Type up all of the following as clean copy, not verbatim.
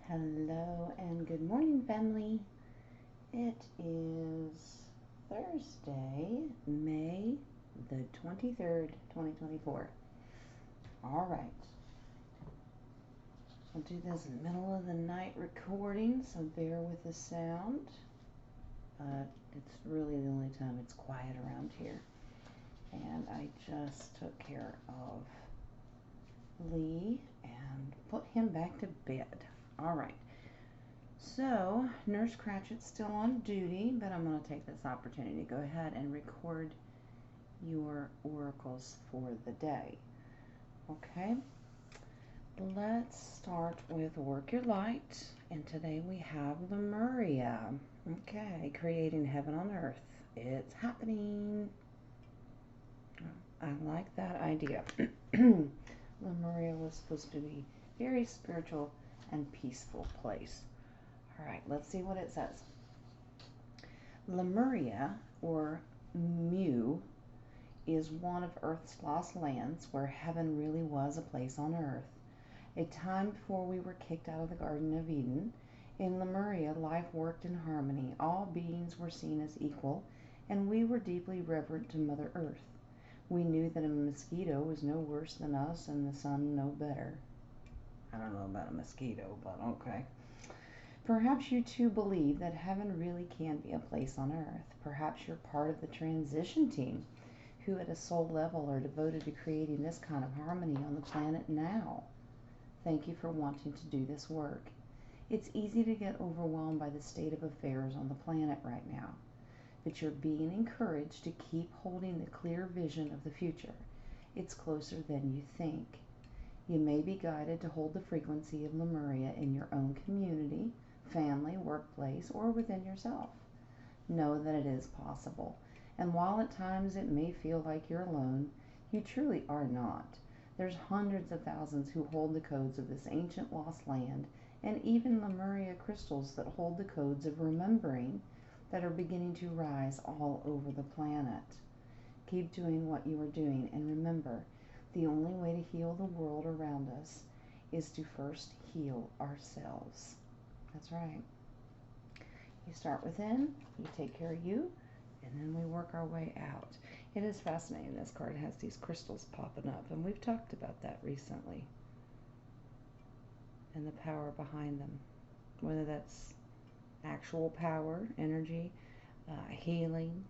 Hello and good morning, family. It is Thursday, May the 23rd, 2024. All right. I'll do this middle of the night recording, so bear with the sound. It's really the only time it's quiet around here. And I just took care of Lee and put him back to bed. All right. So, Nurse Cratchit's still on duty, but I'm going to take this opportunity to go ahead and record your oracles for the day. Okay, let's start with Work Your Light, and today we have Lemuria. Okay, creating heaven on earth. It's happening. I like that idea. Lemuria was supposed to be a very spiritual and peaceful place. All right, let's see what it says. Lemuria, or Mu, is one of Earth's lost lands where heaven really was a place on Earth. A time before we were kicked out of the Garden of Eden, in Lemuria life worked in harmony. All beings were seen as equal, and we were deeply reverent to Mother Earth. We knew that a mosquito was no worse than us and the sun no better. I don't know about a mosquito, but okay. Perhaps you too believe that heaven really can be a place on earth. Perhaps you're part of the transition team who at a soul level are devoted to creating this kind of harmony on the planet now. Thank you for wanting to do this work. It's easy to get overwhelmed by the state of affairs on the planet right now, but you're being encouraged to keep holding the clear vision of the future. It's closer than you think. You may be guided to hold the frequency of Lemuria in your own community, family, workplace, or within yourself. Know that it is possible, and while at times it may feel like you're alone, you truly are not. There's hundreds of thousands who hold the codes of this ancient lost land, and even Lemuria crystals that hold the codes of remembering that are beginning to rise all over the planet. Keep doing what you are doing, and remember, the only way to heal the world around us is to first heal ourselves. That's right. You start within, you take care of you, and then we work our way out. It is fascinating. This card has these crystals popping up, and we've talked about that recently. And the power behind them. Whether that's actual power, energy, healing.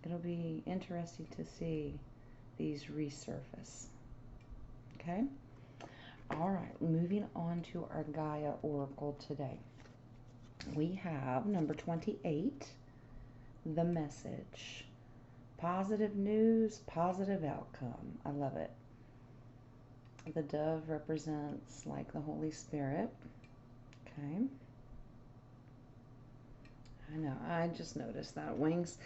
It'll be interesting to see these resurface. Okay? All right, moving on to our Gaia Oracle today. We have number 28, the message. Positive news, positive outcome. I love it. The dove represents like the Holy Spirit. Okay. I know, I just noticed that. Wings.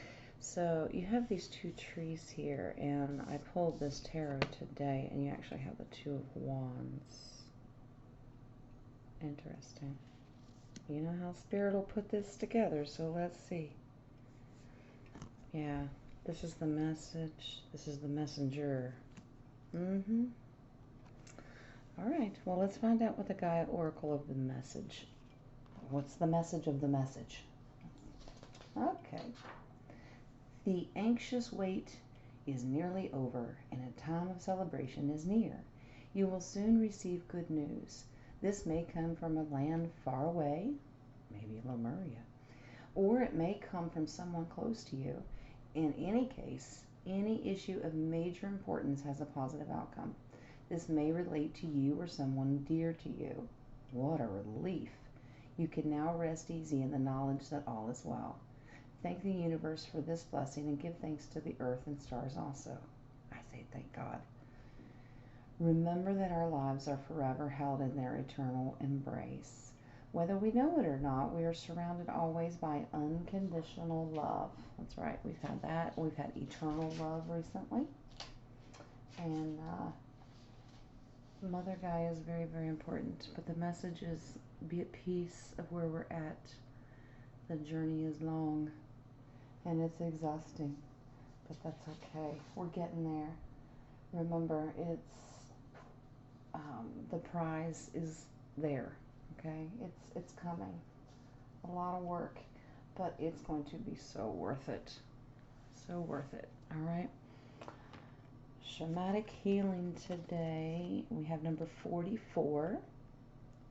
So you have these two trees here, and I pulled this tarot today, and you actually have the Two of Wands. Interesting. You know how Spirit will put this together, so let's see. Yeah, this is the message. This is the messenger. All right, well, let's find out what the Gaia Oracle of the message. What's the message of the message? Okay. The anxious wait is nearly over, and a time of celebration is near. You will soon receive good news. This may come from a land far away, maybe Lemuria, or it may come from someone close to you. In any case, any issue of major importance has a positive outcome. This may relate to you or someone dear to you. What a relief! You can now rest easy in the knowledge that all is well. Thank the universe for this blessing and give thanks to the earth and stars also. I say thank God. Remember that our lives are forever held in their eternal embrace. Whether we know it or not, we are surrounded always by unconditional love. That's right, we've had that. We've had eternal love recently. And Mother Gaia is very, very important. But the message is be at peace of where we're at. The journey is long. And it's exhausting, but that's okay. We're getting there. Remember, it's the prize is there. Okay, it's coming. A lot of work, but it's going to be so worth it. So worth it. All right. Shamanic healing today. We have number 44.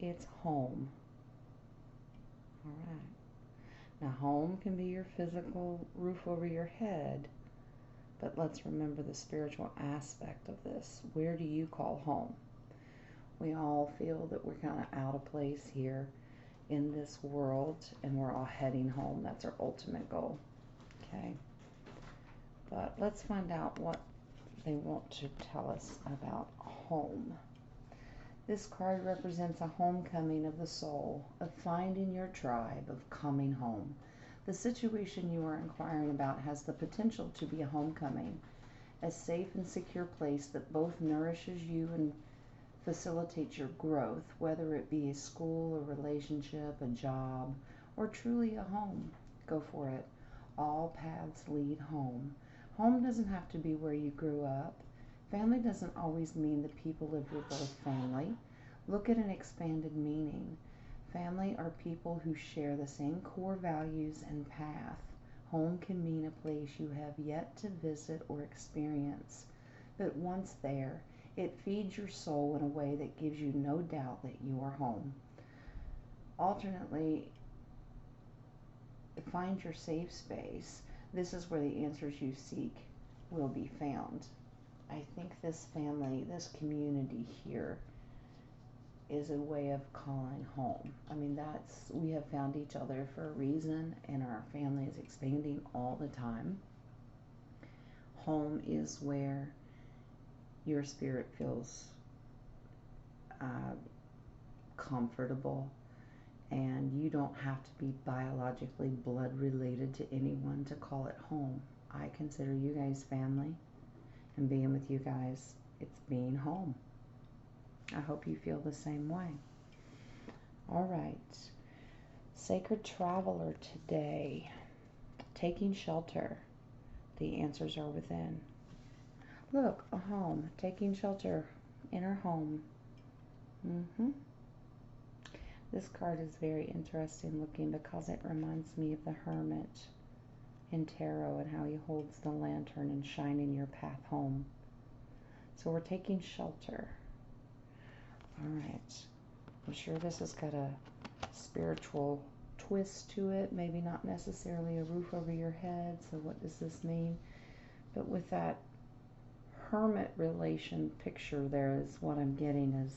It's home. All right. Now, home can be your physical roof over your head, but let's remember the spiritual aspect of this. Where do you call home? We all feel that we're kind of out of place here in this world, and we're all heading home. That's our ultimate goal. Okay. But let's find out what they want to tell us about home. This card represents a homecoming of the soul, of finding your tribe, of coming home. The situation you are inquiring about has the potential to be a homecoming, a safe and secure place that both nourishes you and facilitates your growth, whether it be a school, a relationship, a job, or truly a home. Go for it. All paths lead home. Home doesn't have to be where you grew up. Family doesn't always mean the people of your birth family. Look at an expanded meaning. Family are people who share the same core values and path. Home can mean a place you have yet to visit or experience, but once there, it feeds your soul in a way that gives you no doubt that you are home. Alternately, find your safe space. This is where the answers you seek will be found. I think this family, this community here, is a way of calling home. I mean, we have found each other for a reason, and our family is expanding all the time. Home is where your spirit feels comfortable, and you don't have to be biologically blood related to anyone to call it home. I consider you guys family, and being with you guys, it's being home. I hope you feel the same way. All right. Sacred Traveler today. Taking shelter. The answers are within. Look, a home. Taking shelter. Inner home. This card is very interesting looking because it reminds me of the Hermit in tarot and how he holds the lantern and shining your path home. So we're taking shelter. All right. I'm sure this has got a spiritual twist to it. Maybe not necessarily a roof over your head. So what does this mean? But with that hermit relation picture there is what I'm getting is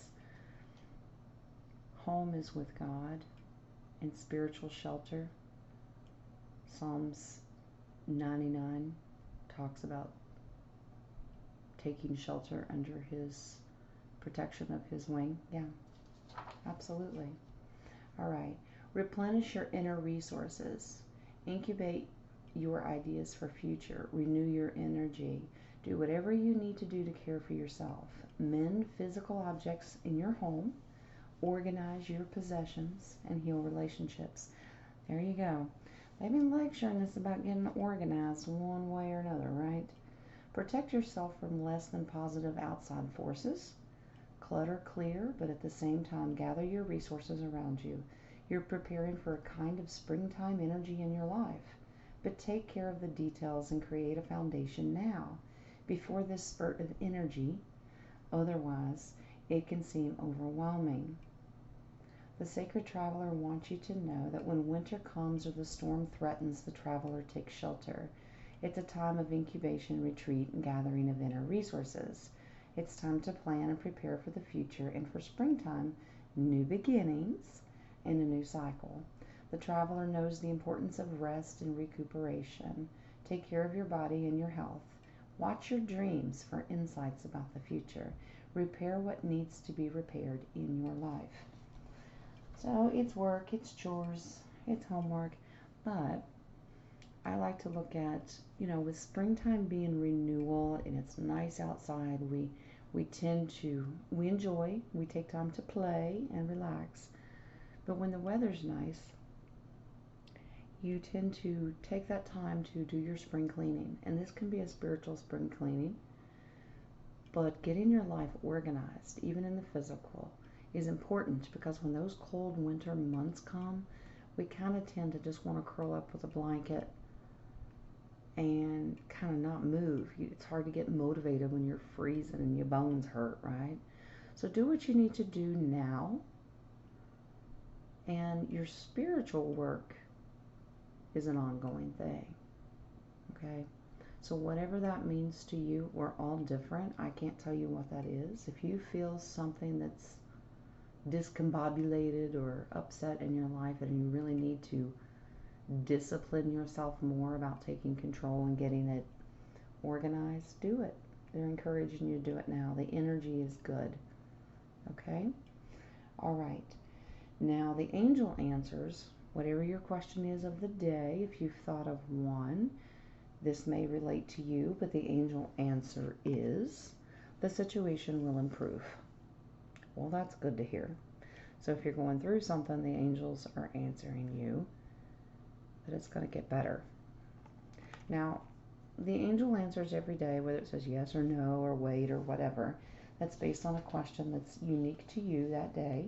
home is with God and spiritual shelter. Psalms 99 talks about taking shelter under his protection of his wing. Yeah, absolutely. All right. Replenish your inner resources. Incubate your ideas for future. Renew your energy. Do whatever you need to do to care for yourself. Mend physical objects in your home. Organize your possessions and heal relationships. There you go. They've been lecturing us about getting organized one way or another, right? Protect yourself from less than positive outside forces. Clutter clear, but at the same time, gather your resources around you. You're preparing for a kind of springtime energy in your life. But take care of the details and create a foundation now, before this spurt of energy. Otherwise, it can seem overwhelming. The Sacred Traveler wants you to know that when winter comes or the storm threatens, the traveler takes shelter. It's a time of incubation, retreat, and gathering of inner resources. It's time to plan and prepare for the future, and for springtime, new beginnings and a new cycle. The traveler knows the importance of rest and recuperation. Take care of your body and your health. Watch your dreams for insights about the future. Repair what needs to be repaired in your life. So it's work, it's chores, it's homework, but I like to look at, with springtime being renewal and it's nice outside, we enjoy, we take time to play and relax. But when the weather's nice, you tend to take that time to do your spring cleaning. And this can be a spiritual spring cleaning, but getting your life organized, even in the physical, is important, because when those cold winter months come, we kind of tend to just want to curl up with a blanket and kind of not move. It's hard to get motivated when you're freezing and your bones hurt, right? So do what you need to do now, and your spiritual work is an ongoing thing, okay? So whatever that means to you, we're all different. I can't tell you what that is. If you feel something that's discombobulated or upset in your life and you really need to discipline yourself more about taking control and getting it organized, do it. They're encouraging you to do it now. The energy is good. Okay? All right. Now, the angel answers, whatever your question is of the day, if you've thought of one, this may relate to you, but the angel answer is, the situation will improve. Well, that's good to hear. So if you're going through something, the angels are answering you that it's going to get better. Now, the angel answers every day, whether it says yes or no or wait or whatever. That's based on a question that's unique to you that day.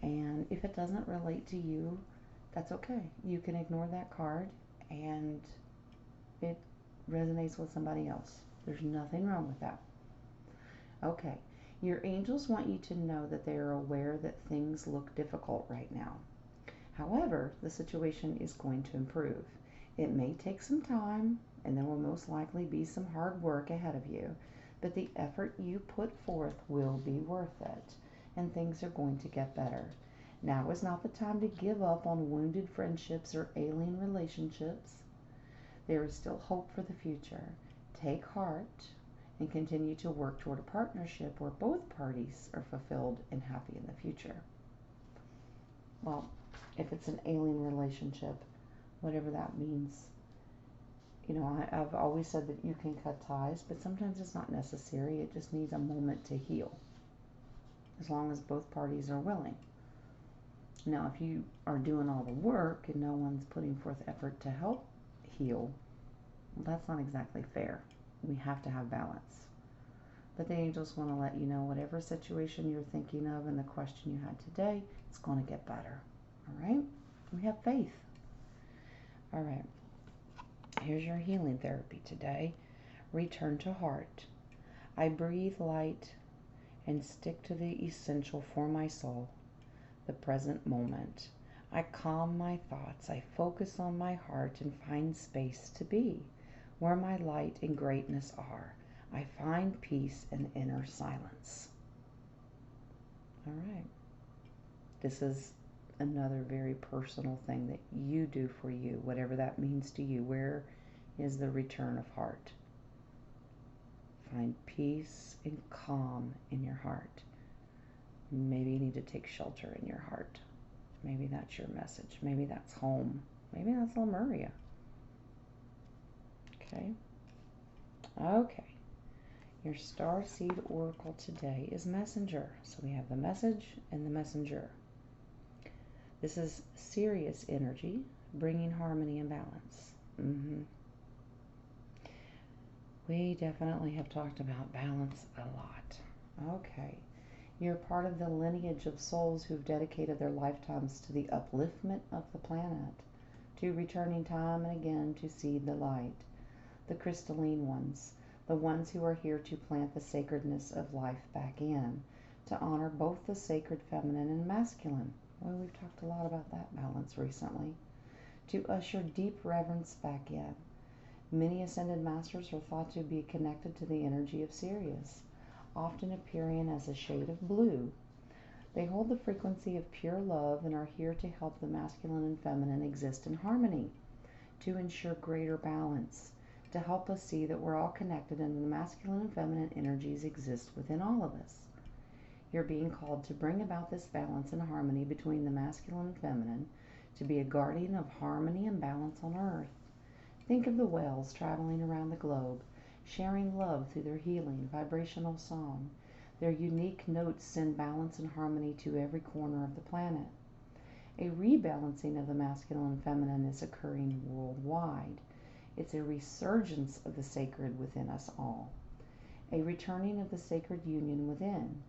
And if it doesn't relate to you, that's okay. You can ignore that card and it resonates with somebody else. There's nothing wrong with that. Okay. Your angels want you to know that they are aware that things look difficult right now. However, the situation is going to improve. It may take some time, and there will most likely be some hard work ahead of you, but the effort you put forth will be worth it, and things are going to get better. Now is not the time to give up on wounded friendships or alien relationships. There is still hope for the future. Take heart and continue to work toward a partnership where both parties are fulfilled and happy in the future. Well, if it's an alien relationship, whatever that means, I've always said that you can cut ties, but sometimes it's not necessary. It just needs a moment to heal, as long as both parties are willing. Now, if you are doing all the work and no one's putting forth effort to help heal, well, that's not exactly fair. We have to have balance. But the angels want to let you know whatever situation you're thinking of and the question you had today, it's going to get better. All right? We have faith. All right. Here's your healing therapy today. Return to heart. I breathe light and stick to the essential for my soul, the present moment. I calm my thoughts. I focus on my heart and find space to be where my light and greatness are. I find peace and inner silence. All right. This is another very personal thing that you do for you, whatever that means to you. Where is the return of heart? Find peace and calm in your heart. Maybe you need to take shelter in your heart. Maybe that's your message. Maybe that's home. Maybe that's Lemuria. Okay. Okay. Your starseed oracle today is messenger. So we have the message and the messenger. This is Sirius energy, bringing harmony and balance. We definitely have talked about balance a lot. Okay. You're part of the lineage of souls who've dedicated their lifetimes to the upliftment of the planet, to returning time and again to seed the light. The crystalline ones, the ones who are here to plant the sacredness of life back in, to honor both the sacred feminine and masculine. Well, we've talked a lot about that balance recently. To usher deep reverence back in. Many ascended masters are thought to be connected to the energy of Sirius, often appearing as a shade of blue. They hold the frequency of pure love and are here to help the masculine and feminine exist in harmony, to ensure greater balance, to help us see that we're all connected and the masculine and feminine energies exist within all of us. You're being called to bring about this balance and harmony between the masculine and feminine, to be a guardian of harmony and balance on Earth. Think of the whales traveling around the globe, sharing love through their healing, vibrational song. Their unique notes send balance and harmony to every corner of the planet. A rebalancing of the masculine and feminine is occurring worldwide. It's a resurgence of the sacred within us all. A returning of the sacred union within.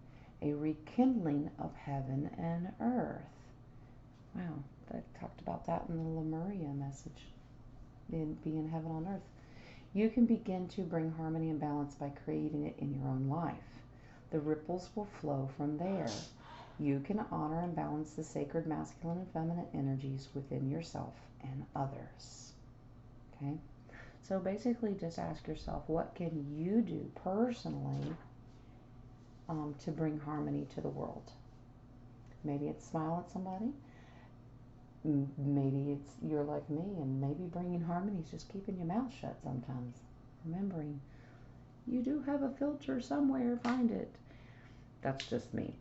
a rekindling of heaven and earth. Wow, I talked about that in the Lemuria message, being heaven on earth. You can begin to bring harmony and balance by creating it in your own life. The ripples will flow from there. You can honor and balance the sacred masculine and feminine energies within yourself and others. Okay? So basically just ask yourself, what can you do personally to bring harmony to the world? Maybe it's smile at somebody. Maybe it's you're like me, and maybe bringing harmony is just keeping your mouth shut sometimes. Remembering you do have a filter somewhere, find it. That's just me.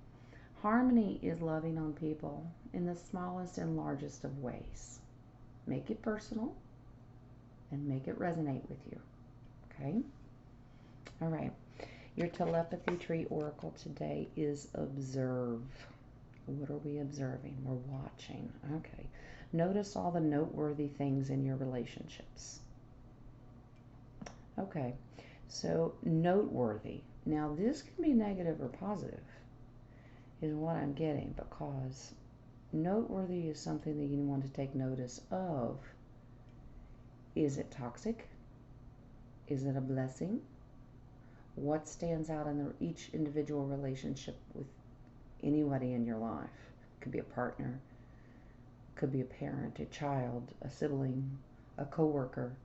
Harmony is loving on people in the smallest and largest of ways. Make it personal and make it resonate with you. Okay? All right. Your telepathy tree oracle today is observe. What are we observing? We're watching. Okay. Notice all the noteworthy things in your relationships. Okay. So, noteworthy. Now, this can be negative or positive, is what I'm getting, because noteworthy is something that you want to take notice of. Is it toxic? Is it a blessing? What stands out in each individual relationship with anybody in your life? Could be a partner, could be a parent, a child, a sibling, a coworker.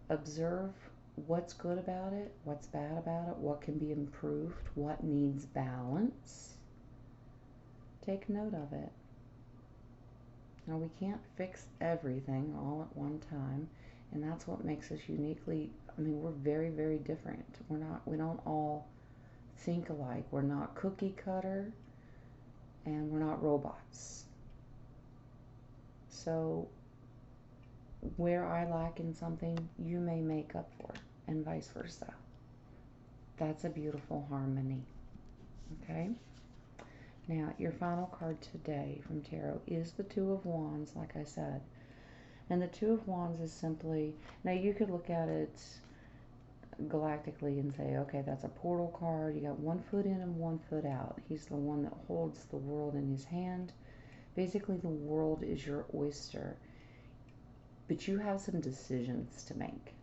Observe what's good about it, what's bad about it, what can be improved, what needs balance. Take note of it. Now, we can't fix everything all at one time, and that's what makes us uniquely, we're very, very different. We don't all think alike. We're not cookie cutter, and we're not robots. So where I lack in something, you may make up for, and vice versa. That's a beautiful harmony. Okay? Now, your final card today from Tarot is the Two of Wands, like I said. And the Two of Wands is simply, now you could look at it galactically and say, okay, that's a portal card. You got 1 foot in and 1 foot out. He's the one that holds the world in his hand. Basically, the world is your oyster. But you have some decisions to make.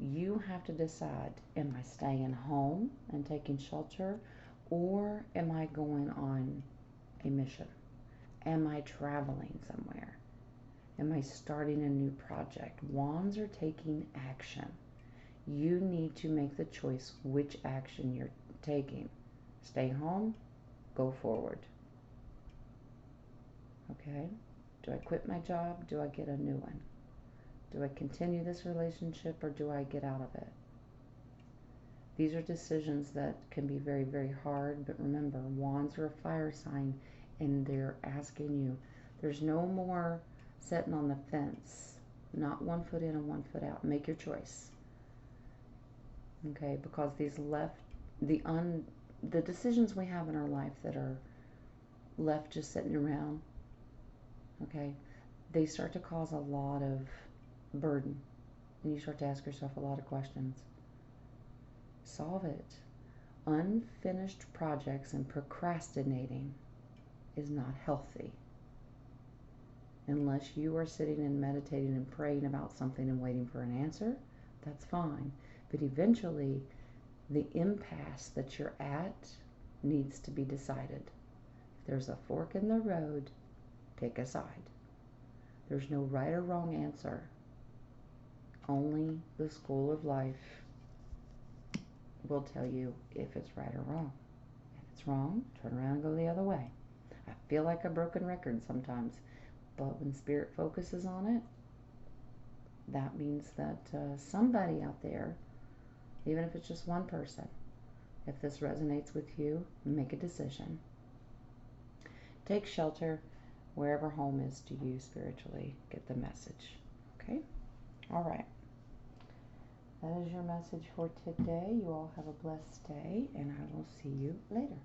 You have to decide, am I staying home and taking shelter, or am I going on a mission? Am I traveling somewhere? Am I starting a new project? Wands are taking action. You need to make the choice which action you're taking. Stay home, go forward. Okay? Do I quit my job? Do I get a new one? Do I continue this relationship, or do I get out of it? These are decisions that can be very, very hard, but remember, Wands are a fire sign, and they're asking you. There's no more sitting on the fence. Not 1 foot in and 1 foot out. Make your choice. Okay, because these the decisions we have in our life that are left just sitting around, okay, they start to cause a lot of burden, and you start to ask yourself a lot of questions. Solve it. Unfinished projects and procrastinating is not healthy. Unless you are sitting and meditating and praying about something and waiting for an answer, that's fine. But eventually, the impasse that you're at needs to be decided. If there's a fork in the road, pick a side. There's no right or wrong answer. Only the school of life will tell you if it's right or wrong. If it's wrong, turn around and go the other way. I feel like a broken record sometimes, but when Spirit focuses on it, that means that somebody out there, even if it's just one person, if this resonates with you, make a decision. Take shelter wherever home is to you spiritually. Get the message. Okay? All right. That is your message for today. You all have a blessed day, and I will see you later.